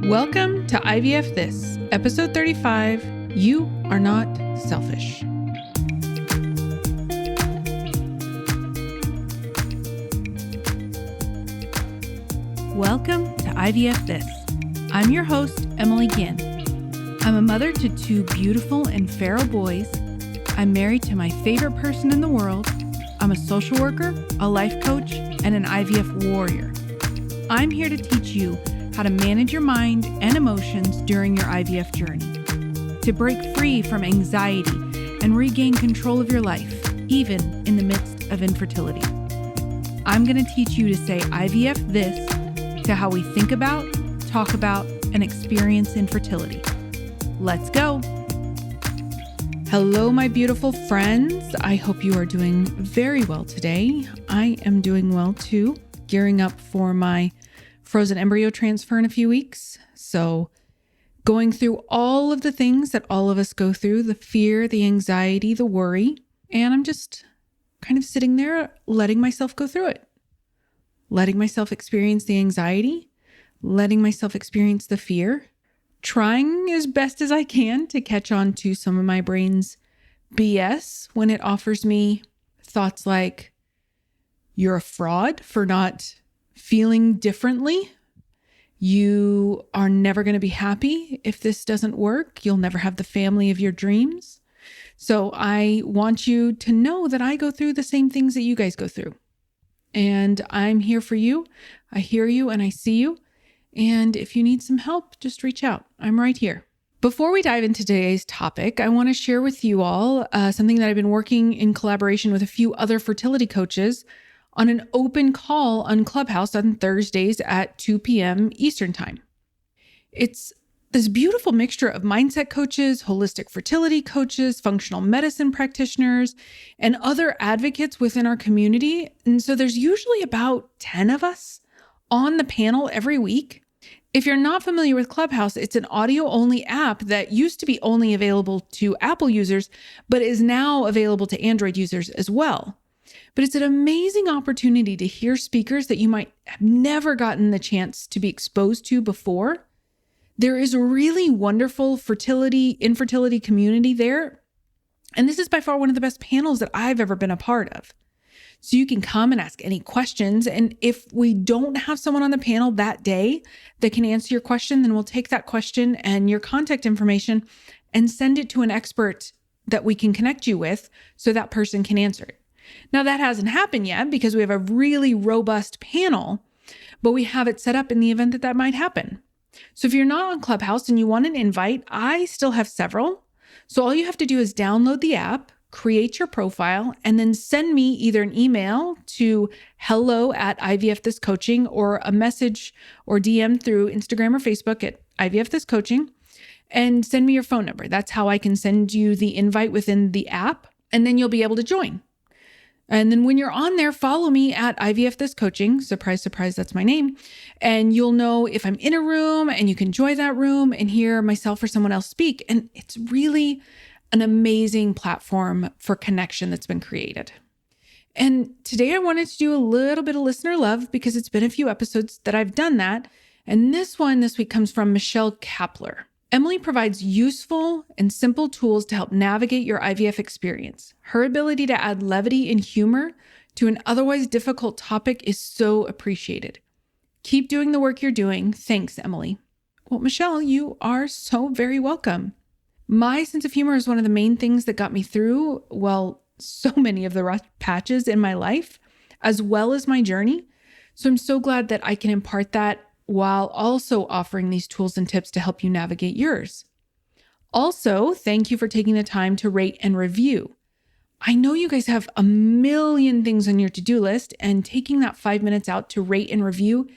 Welcome to IVF This, episode 35, You Are Not Selfish. Welcome to IVF This. I'm your host, Emily Ginn. I'm a mother to two beautiful and feral boys. I'm married to my favorite person in the world. I'm a social worker, a life coach, and an IVF warrior. I'm here to teach you how to manage your mind and emotions during your IVF journey, to break free from anxiety and regain control of your life, even in the midst of infertility. I'm going to teach you to say IVF this to how we think about, talk about, and experience infertility. Let's go. Hello, my beautiful friends. I hope you are doing very well today. I am doing well too, gearing up for my frozen embryo transfer in a few weeks. So going through all of the things that all of us go through, the fear, the anxiety, the worry, and I'm just kind of sitting there letting myself go through it, letting myself experience the anxiety, letting myself experience the fear, trying as best as I can to catch on to some of my brain's BS when it offers me thoughts like, you're a fraud for not feeling differently. You are never going to be happy if this doesn't work. You'll never have the family of your dreams. So I want you to know that I go through the same things that you guys go through. And I'm here for you. I hear you and I see you. And if you need some help, just reach out. I'm right here. Before we dive into today's topic, I want to share with you all something that I've been working in collaboration with a few other fertility coaches on an open call on Clubhouse on Thursdays at 2 p.m. Eastern Time. It's this beautiful mixture of mindset coaches, holistic fertility coaches, functional medicine practitioners, and other advocates within our community. And so there's usually about 10 of us on the panel every week. If you're not familiar with Clubhouse, it's an audio-only app that used to be only available to Apple users, but is now available to Android users as well. But it's an amazing opportunity to hear speakers that you might have never gotten the chance to be exposed to before. There is a really wonderful infertility community there. And this is by far one of the best panels that I've ever been a part of. So you can come and ask any questions. And if we don't have someone on the panel that day that can answer your question, then we'll take that question and your contact information and send it to an expert that we can connect you with so that person can answer it. Now, that hasn't happened yet because we have a really robust panel, but we have it set up in the event that that might happen. So if you're not on Clubhouse and you want an invite, I still have several. So all you have to do is download the app, create your profile, and then send me either an email to hello@IVFThisCoaching or a message or DM through Instagram or Facebook at IVFThisCoaching and send me your phone number. That's how I can send you the invite within the app, and then you'll be able to join. And then when you're on there, follow me at IVF This Coaching. Surprise, surprise, that's my name. And you'll know if I'm in a room and you can join that room and hear myself or someone else speak. And it's really an amazing platform for connection that's been created. And today I wanted to do a little bit of listener love because it's been a few episodes that I've done that. And this one this week comes from Michelle Kapler. Emily provides useful and simple tools to help navigate your IVF experience. Her ability to add levity and humor to an otherwise difficult topic is so appreciated. Keep doing the work you're doing. Thanks, Emily. Well, Michelle, you are so very welcome. My sense of humor is one of the main things that got me through, so many of the rough patches in my life, as well as my journey. So I'm so glad that I can impart that while also offering these tools and tips to help you navigate yours. Also, thank you for taking the time to rate and review. I know you guys have a million things on your to-do list, and taking that 5 minutes out to rate and review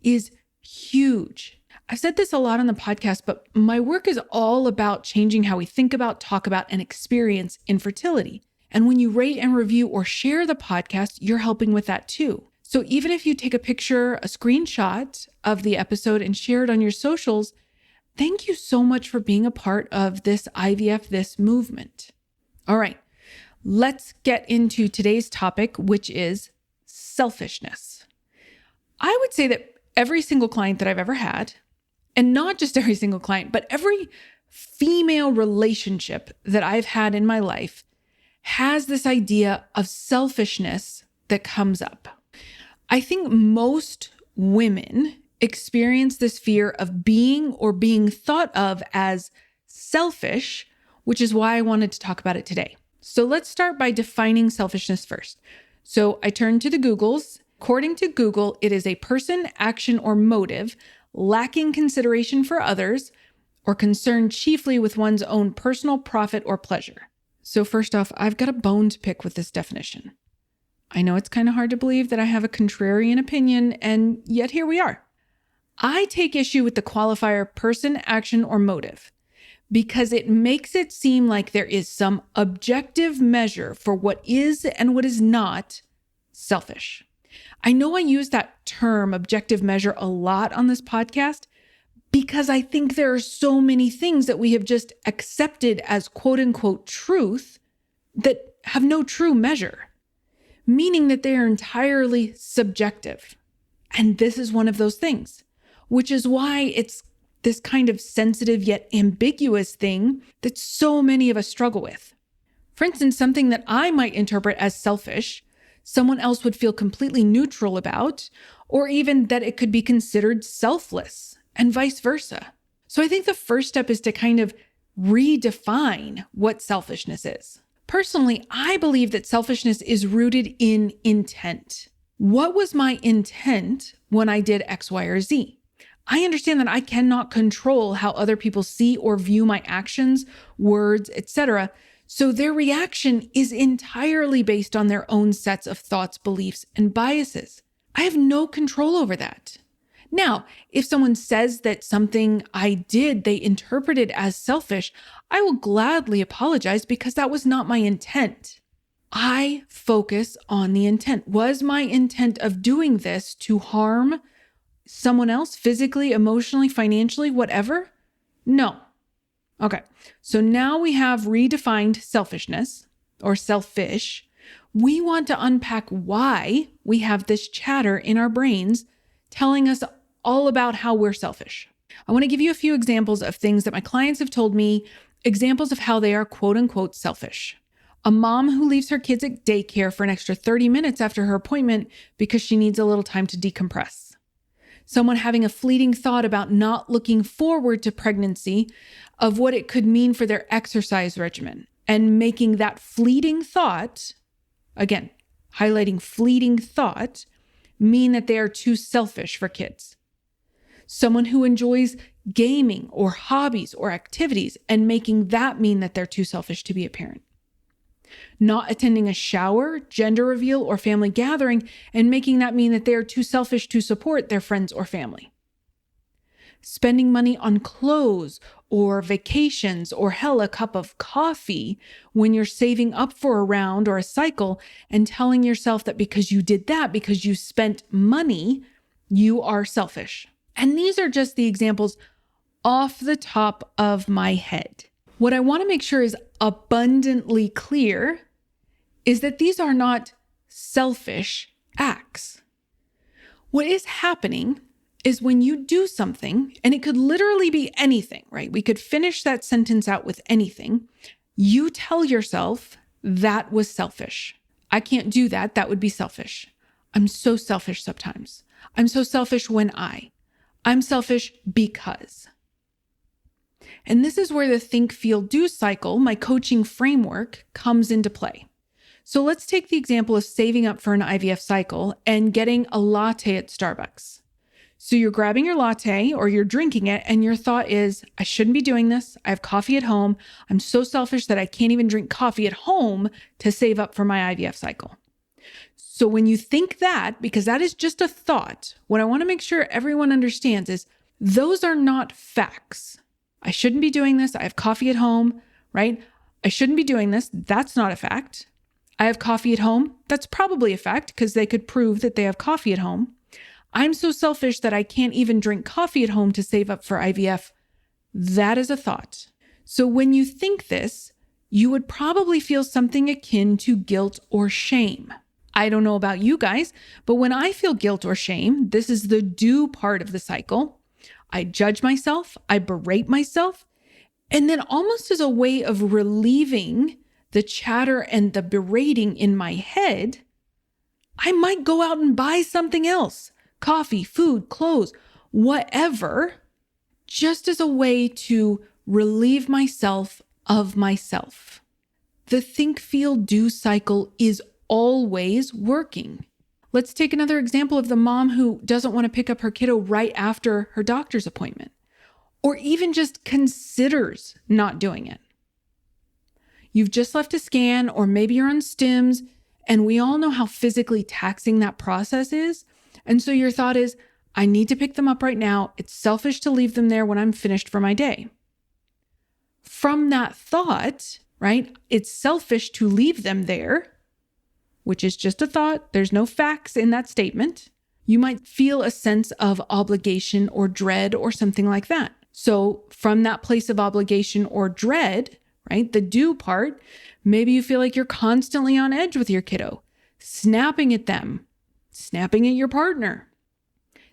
is huge. I've said this a lot on the podcast, but my work is all about changing how we think about, talk about, and experience infertility. And when you rate and review or share the podcast, you're helping with that too. So even if you take a picture, a screenshot of the episode and share it on your socials, thank you so much for being a part of this IVF This movement. All right, let's get into today's topic, which is selfishness. I would say that every single client that I've ever had, And not just every single client, but every female relationship that I've had in my life has this idea of selfishness that comes up. I think most women experience this fear of being or being thought of as selfish, which is why I wanted to talk about it today. So let's start by defining selfishness first. So I turned to the Googles. According to Google, it is a person, action, or motive lacking consideration for others or concerned chiefly with one's own personal profit or pleasure. So first off, I've got a bone to pick with this definition. I know it's kind of hard to believe that I have a contrarian opinion, and yet here we are. I take issue with the qualifier person, action, or motive because it makes it seem like there is some objective measure for what is and what is not selfish. I know I use that term objective measure a lot on this podcast because I think there are so many things that we have just accepted as quote unquote truth that have no true measure, meaning that they are entirely subjective. And this is one of those things, which is why it's this kind of sensitive yet ambiguous thing that so many of us struggle with. For instance, something that I might interpret as selfish, someone else would feel completely neutral about, or even that it could be considered selfless, and vice versa. So I think the first step is to kind of redefine what selfishness is. Personally, I believe that selfishness is rooted in intent. What was my intent when I did X, Y, or Z? I understand that I cannot control how other people see or view my actions, words, etc. So their reaction is entirely based on their own sets of thoughts, beliefs, and biases. I have no control over that. Now, if someone says that something I did, they interpreted as selfish, I will gladly apologize because that was not my intent. I focus on the intent. Was my intent of doing this to harm someone else physically, emotionally, financially, whatever? No. Okay, so now we have redefined selfishness or selfish. We want to unpack why we have this chatter in our brains telling us all about how we're selfish. I want to give you a few examples of things that my clients have told me, examples of how they are quote unquote selfish. A mom who leaves her kids at daycare for an extra 30 minutes after her appointment because she needs a little time to decompress. Someone having a fleeting thought about not looking forward to pregnancy, of what it could mean for their exercise regimen, and making that fleeting thought, again, highlighting fleeting thought, mean that they are too selfish for kids. Someone who enjoys gaming or hobbies or activities and making that mean that they're too selfish to be a parent. Not attending a shower, gender reveal, or family gathering and making that mean that they are too selfish to support their friends or family. Spending money on clothes or vacations or hell, a cup of coffee when you're saving up for a round or a cycle and telling yourself that because you did that, because you spent money, you are selfish. And these are just the examples off the top of my head. What I want to make sure is abundantly clear is that these are not selfish acts. What is happening is when you do something, and it could literally be anything, right? We could finish that sentence out with anything. You tell yourself that was selfish. I can't do that. That would be selfish. I'm so selfish sometimes. I'm so selfish when I'm selfish because. And this is where the think, feel, do cycle, my coaching framework, comes into play. So let's take the example of saving up for an IVF cycle and getting a latte at Starbucks. So you're grabbing your latte or you're drinking it and your thought is, I shouldn't be doing this. I have coffee at home. I'm so selfish that I can't even drink coffee at home to save up for my IVF cycle. So when you think that, because that is just a thought, what I want to make sure everyone understands is those are not facts. I shouldn't be doing this. I have coffee at home, right? I shouldn't be doing this. That's not a fact. I have coffee at home. That's probably a fact because they could prove that they have coffee at home. I'm so selfish that I can't even drink coffee at home to save up for IVF. That is a thought. So when you think this, you would probably feel something akin to guilt or shame. I don't know about you guys, but when I feel guilt or shame, this is the do part of the cycle. I judge myself, I berate myself, and then almost as a way of relieving the chatter and the berating in my head, I might go out and buy something else, coffee, food, clothes, whatever, just as a way to relieve myself of myself. The think, feel, do cycle is always working. Let's take another example of the mom who doesn't want to pick up her kiddo right after her doctor's appointment, or even just considers not doing it. You've just left a scan, or maybe you're on stims, and we all know how physically taxing that process is. And so your thought is, I need to pick them up right now. It's selfish to leave them there when I'm finished for my day. From that thought, right? It's selfish to leave them there, which is just a thought. There's no facts in that statement. You might feel a sense of obligation or dread or something like that. So from that place of obligation or dread, right? The do part, maybe you feel like you're constantly on edge with your kiddo, snapping at them, snapping at your partner.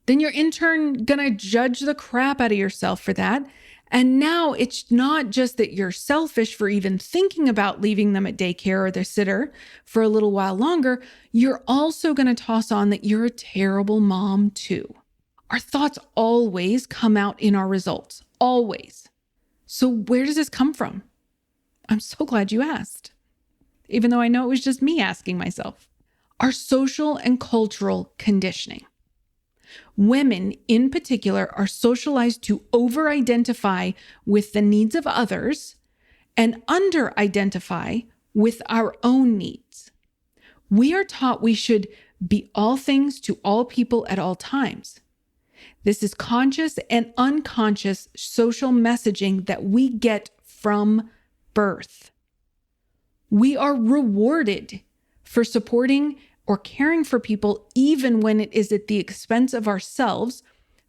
Then you're in turn gonna judge the crap out of yourself for that. And now it's not just that you're selfish for even thinking about leaving them at daycare or their sitter for a little while longer. You're also going to toss on that you're a terrible mom too. Our thoughts always come out in our results, always. So where does this come from? I'm so glad you asked, even though I know it was just me asking myself. Our social and cultural conditioning. Women in particular are socialized to over-identify with the needs of others and under-identify with our own needs. We are taught we should be all things to all people at all times. This is conscious and unconscious social messaging that we get from birth. We are rewarded for supporting or caring for people even when it is at the expense of ourselves,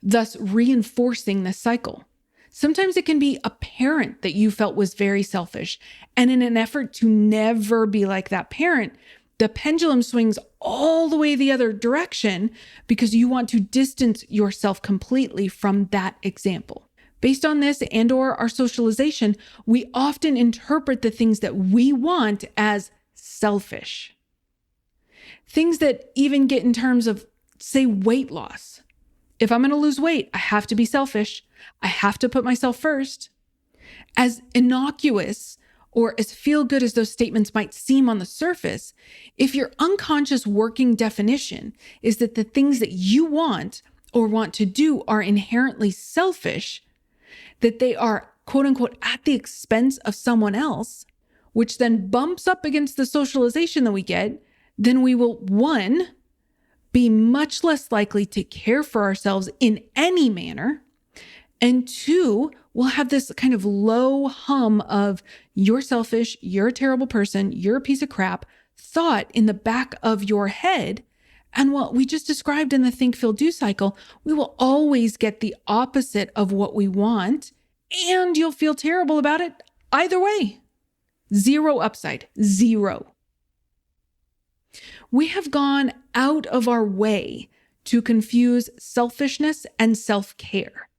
thus reinforcing this cycle. Sometimes it can be a parent that you felt was very selfish, and in an effort to never be like that parent, the pendulum swings all the way the other direction because you want to distance yourself completely from that example. Based on this and/or our socialization, we often interpret the things that we want as selfish. Things that even get in terms of, say, weight loss. If I'm going to lose weight, I have to be selfish. I have to put myself first. As innocuous or as feel good as those statements might seem on the surface, if your unconscious working definition is that the things that you want or want to do are inherently selfish, that they are quote unquote at the expense of someone else, which then bumps up against the socialization that we get, then we will, one, be much less likely to care for ourselves in any manner. And two, we'll have this kind of low hum of you're selfish, you're a terrible person, you're a piece of crap thought in the back of your head. And what we just described in the think, feel, do cycle, we will always get the opposite of what we want, and you'll feel terrible about it either way. Zero upside, zero. We have gone out of our way to confuse selfishness and self-care.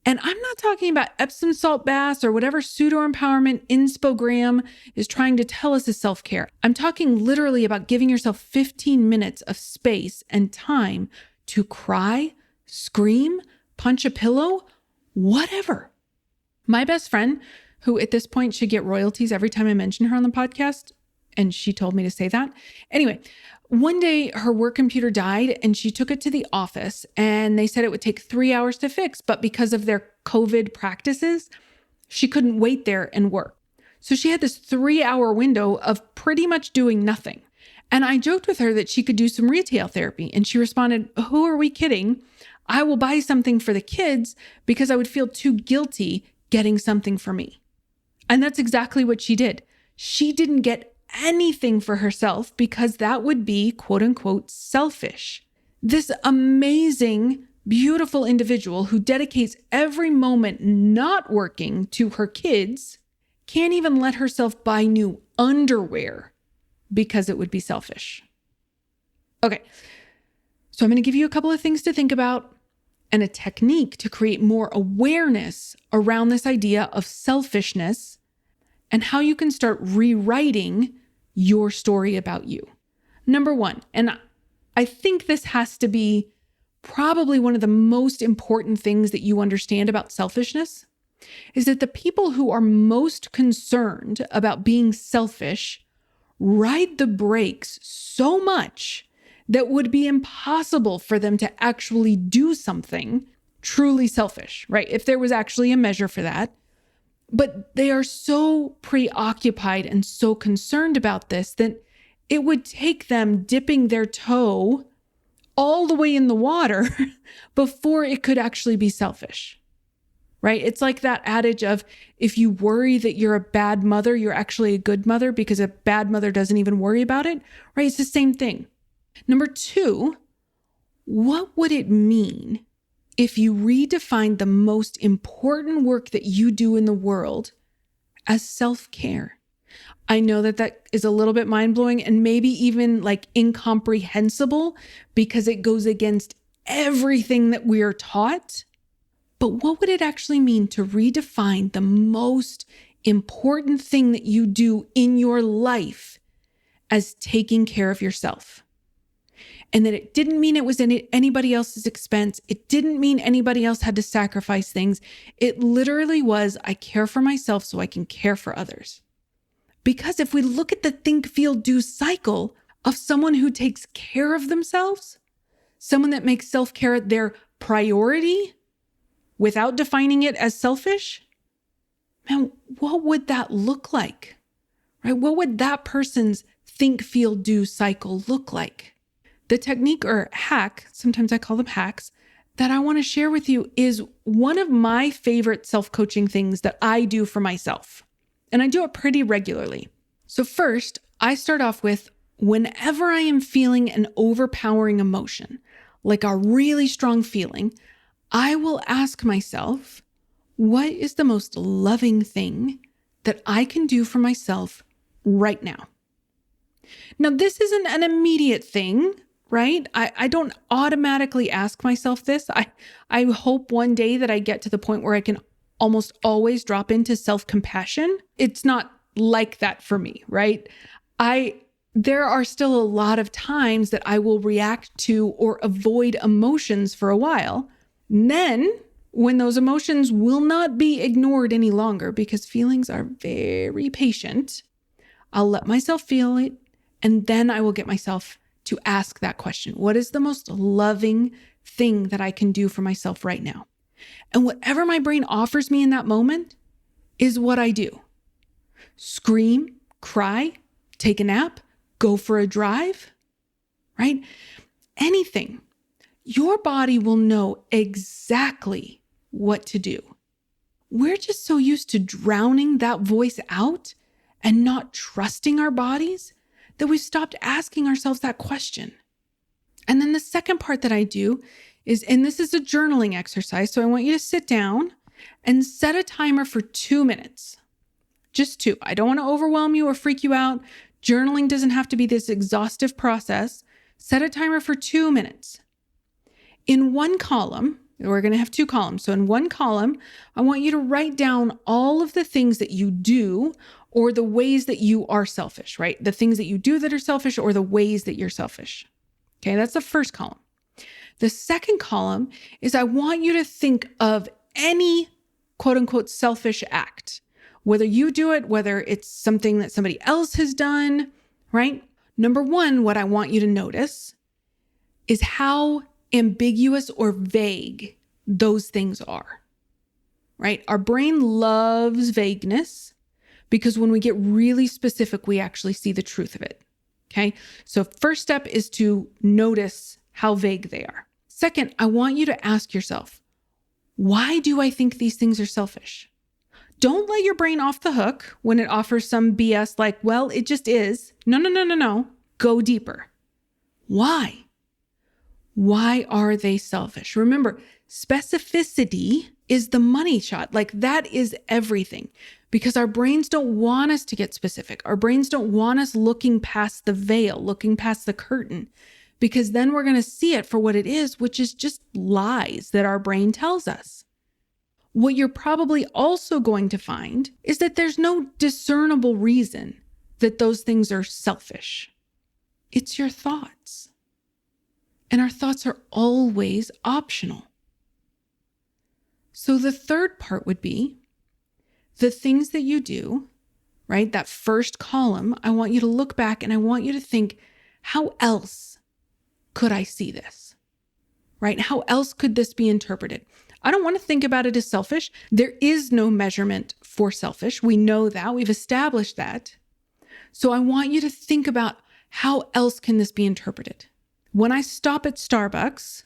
And I'm not talking about Epsom salt baths or whatever pseudo-empowerment infogram is trying to tell us is self-care. I'm talking literally about giving yourself 15 minutes of space and time to cry, scream, punch a pillow, whatever. My best friend, who at this point should get royalties every time I mention her on the podcast, and she told me to say that. Anyway, one day her work computer died and she took it to the office and they said it would take 3 hours to fix, but because of their COVID practices, she couldn't wait there and work. So she had this 3-hour window of pretty much doing nothing. And I joked with her that she could do some retail therapy. And she responded, "Who are we kidding? I will buy something for the kids because I would feel too guilty getting something for me." And that's exactly what she did. She didn't get anything for herself because that would be quote unquote selfish. This amazing, beautiful individual who dedicates every moment not working to her kids can't even let herself buy new underwear because it would be selfish. Okay, so I'm going to give you a couple of things to think about and a technique to create more awareness around this idea of selfishness and how you can start rewriting your story about you. Number one, and I think this has to be probably one of the most important things that you understand about selfishness, is that the people who are most concerned about being selfish ride the brakes so much that would be impossible for them to actually do something truly selfish, right? If there was actually a measure for that. But they are so preoccupied and so concerned about this that it would take them dipping their toe all the way in the water before it could actually be selfish, right? It's like that adage of if you worry that you're a bad mother, you're actually a good mother because a bad mother doesn't even worry about it, right? It's the same thing. Number two, what would it mean if you redefine the most important work that you do in the world as self-care? I know that is a little bit mind-blowing and maybe even like incomprehensible because it goes against everything that we are taught. But what would it actually mean to redefine the most important thing that you do in your life as taking care of yourself? And that it didn't mean it was anybody else's expense. It didn't mean anybody else had to sacrifice things. It literally was, I care for myself so I can care for others. Because if we look at the think, feel, do cycle of someone who takes care of themselves, someone that makes self-care their priority without defining it as selfish, man, what would that look like? Right? What would that person's think, feel, do cycle look like? The technique or hack, sometimes I call them hacks, that I want to share with you is one of my favorite self-coaching things that I do for myself. And I do it pretty regularly. So first, I start off with whenever I am feeling an overpowering emotion, like a really strong feeling, I will ask myself, what is the most loving thing that I can do for myself right now? Now, this isn't an immediate thing, right? I don't automatically ask myself this. I hope one day that I get to the point where I can almost always drop into self-compassion. It's not like that for me, right? There are still a lot of times that I will react to or avoid emotions for a while. And then when those emotions will not be ignored any longer because feelings are very patient, I'll let myself feel it. And then I will get myself to ask that question. What is the most loving thing that I can do for myself right now? And whatever my brain offers me in that moment is what I do. Scream, cry, take a nap, go for a drive, right? Anything. Your body will know exactly what to do. We're just so used to drowning that voice out and not trusting our bodies that we've stopped asking ourselves that question. And then the second part that I do is, and this is a journaling exercise, so I want you to sit down and set a timer for 2 minutes. Just 2. I don't want to overwhelm you or freak you out. Journaling doesn't have to be this exhaustive process. Set a timer for 2 minutes. In one column, we're going to have 2 columns. So in one column, I want you to write down all of the things that you do or the ways that you are selfish, right? The things that you do that are selfish or the ways that you're selfish. Okay, that's the first column. The second column is I want you to think of any quote unquote selfish act, whether you do it, whether it's something that somebody else has done, right? Number one, what I want you to notice is how ambiguous or vague those things are, right? Our brain loves vagueness because when we get really specific, we actually see the truth of it. Okay. So first step is to notice how vague they are. Second, I want you to ask yourself, why do I think these things are selfish? Don't let your brain off the hook when it offers some BS like, well, it just is. No. Go deeper. Why? Why are they selfish? Remember, specificity is the money shot. Like that is everything because our brains don't want us to get specific. Our brains don't want us looking past the veil, looking past the curtain because then we're going to see it for what it is, which is just lies that our brain tells us. What you're probably also going to find is that there's no discernible reason that those things are selfish. It's your thoughts. And our thoughts are always optional. So the third part would be the things that you do, right? That first column, I want you to look back and I want you to think, how else could I see this, right? How else could this be interpreted? I don't want to think about it as selfish. There is no measurement for selfish. We know that. We've established that. So I want you to think about how else can this be interpreted? When I stop at Starbucks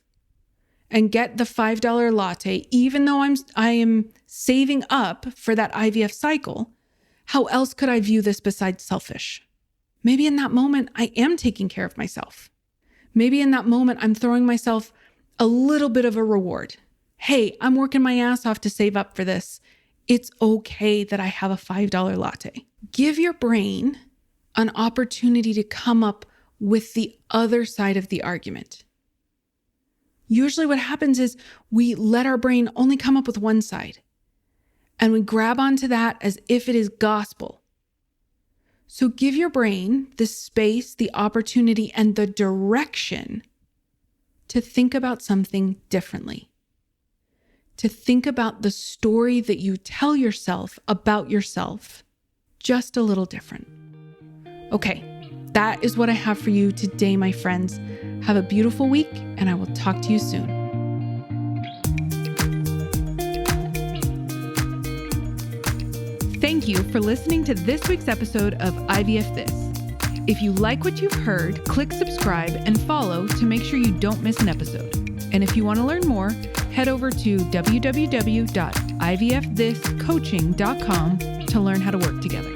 and get the $5 latte, even though I am saving up for that IVF cycle, how else could I view this besides selfish? Maybe in that moment, I am taking care of myself. Maybe in that moment, I'm throwing myself a little bit of a reward. Hey, I'm working my ass off to save up for this. It's okay that I have a $5 latte. Give your brain an opportunity to come up with the other side of the argument. Usually what happens is we let our brain only come up with one side, and we grab onto that as if it is gospel. So give your brain the space, the opportunity, and the direction to think about something differently. To think about the story that you tell yourself about yourself just a little different. Okay, that is what I have for you today, my friends. Have a beautiful week, and I will talk to you soon. Thank you for listening to this week's episode of IVF This. If you like what you've heard, click subscribe and follow to make sure you don't miss an episode. And if you want to learn more, head over to www.ivfthiscoaching.com to learn how to work together.